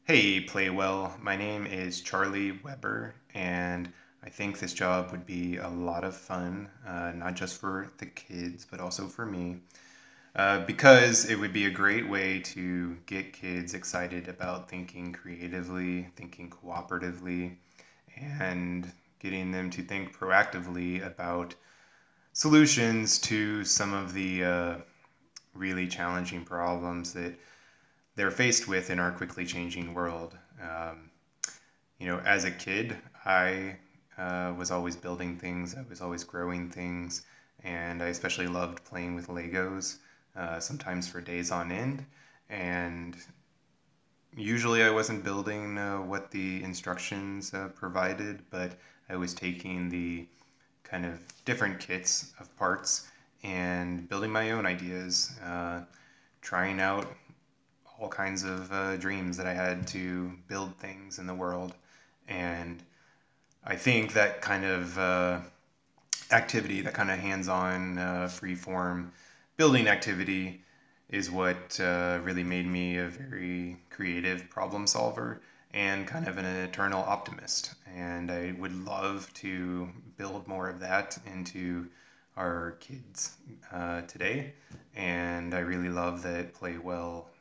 Hey, Playwell. My name is Charlie Weber, and I think this job would be a lot of fun, not just for the kids, but also for me, because it would be a great way to get kids excited about thinking creatively, thinking cooperatively, and getting them to think proactively about solutions to some of the really challenging problems that they're faced with in our quickly changing world. As a kid, I was always building things, I was always growing things, and I especially loved playing with Legos, sometimes for days on end. And usually I wasn't building what the instructions provided, but I was taking the kind of different kits of parts and building my own ideas, trying out all kinds of dreams that I had to build things in the world. And I think that kind of activity, that kind of hands-on, free-form building activity is what really made me a very creative problem solver and kind of an eternal optimist. And I would love to build more of that into our kids today. And I really love that Play Well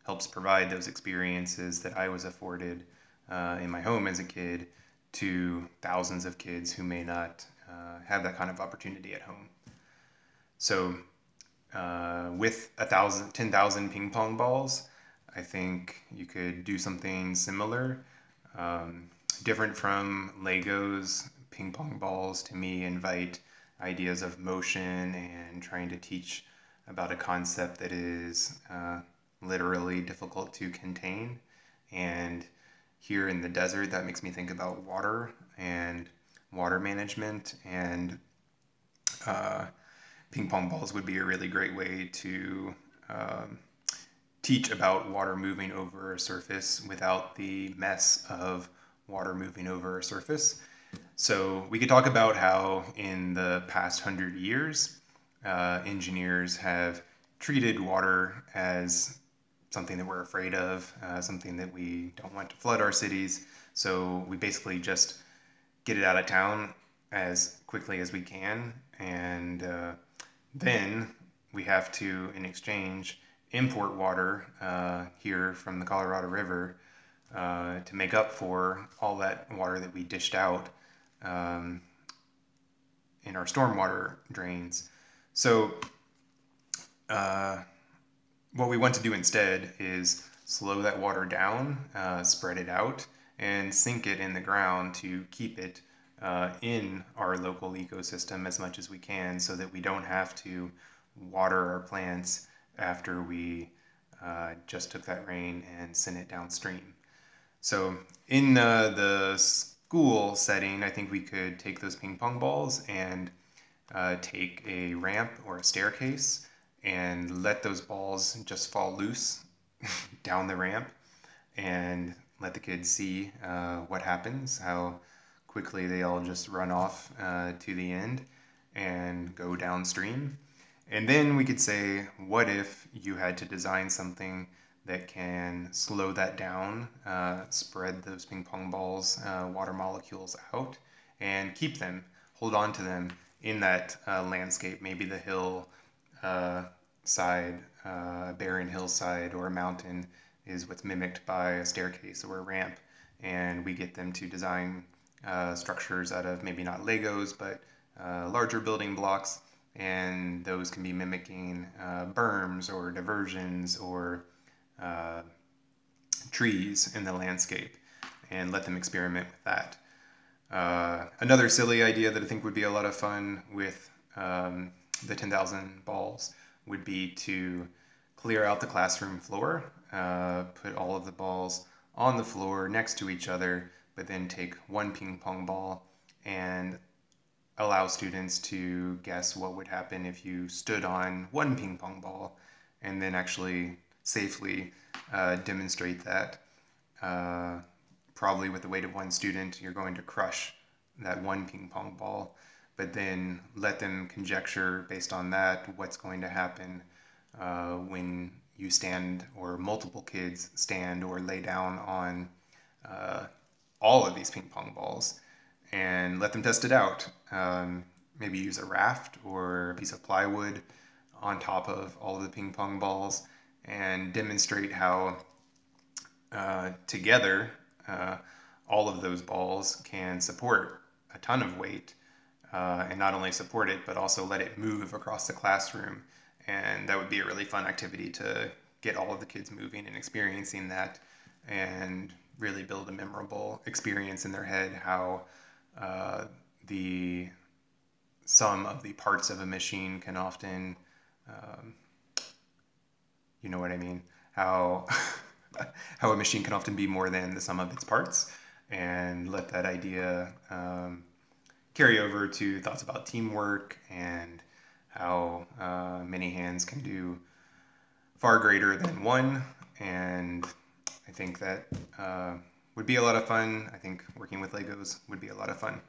helps provide those experiences that I was afforded in my home as a kid to thousands of kids who may not have that kind of opportunity at home. So with 10,000 ping pong balls, I think you could do something similar. Different from Legos, ping pong balls to me invite ideas of motion and trying to teach about a concept that is literally difficult to contain. And here in the desert, that makes me think about water and water management, and ping pong balls would be a really great way to teach about water moving over a surface without the mess of water moving over a surface. So we could talk about how in the past 100 years, engineers have treated water as something that we're afraid of, something that we don't want to flood our cities. So we basically just get it out of town as quickly as we can. And then we have to, in exchange, import water here from the Colorado River to make up for all that water that we dished out in our stormwater drains. So what we want to do instead is slow that water down, spread it out, and sink it in the ground to keep it in our local ecosystem as much as we can, so that we don't have to water our plants after we just took that rain and sent it downstream. So in the school setting, I think we could take those ping pong balls and take a ramp or a staircase and let those balls just fall loose down the ramp and let the kids see what happens, how quickly they all just run off to the end and go downstream. And then we could say, what if you had to design something that can slow that down, spread those ping pong balls, water molecules out, and keep them, hold on to them in that landscape, maybe the hill side, a barren hillside or a mountain is what's mimicked by a staircase or a ramp, and we get them to design structures out of maybe not Legos, but larger building blocks, and those can be mimicking berms or diversions or trees in the landscape, and let them experiment with that. Another silly idea that I think would be a lot of fun with the 10,000 balls would be to clear out the classroom floor, put all of the balls on the floor next to each other, but then take one ping pong ball and allow students to guess what would happen if you stood on one ping pong ball, and then actually safely demonstrate that. Probably with the weight of one student, you're going to crush that one ping pong ball, but then let them conjecture based on that what's going to happen when you stand, or multiple kids stand or lay down on all of these ping pong balls and let them test it out. Maybe use a raft or a piece of plywood on top of all of the ping pong balls and demonstrate how together all of those balls can support a ton of weight, and not only support it but also let it move across the classroom. And that would be a really fun activity to get all of the kids moving and experiencing that, and really build a memorable experience in their head, how the sum of the parts of a machine can often, you know what I mean, how how a machine can often be more than the sum of its parts, and let that idea carry over to thoughts about teamwork and how many hands can do far greater than one. And I think that would be a lot of fun. I think working with Legos would be a lot of fun.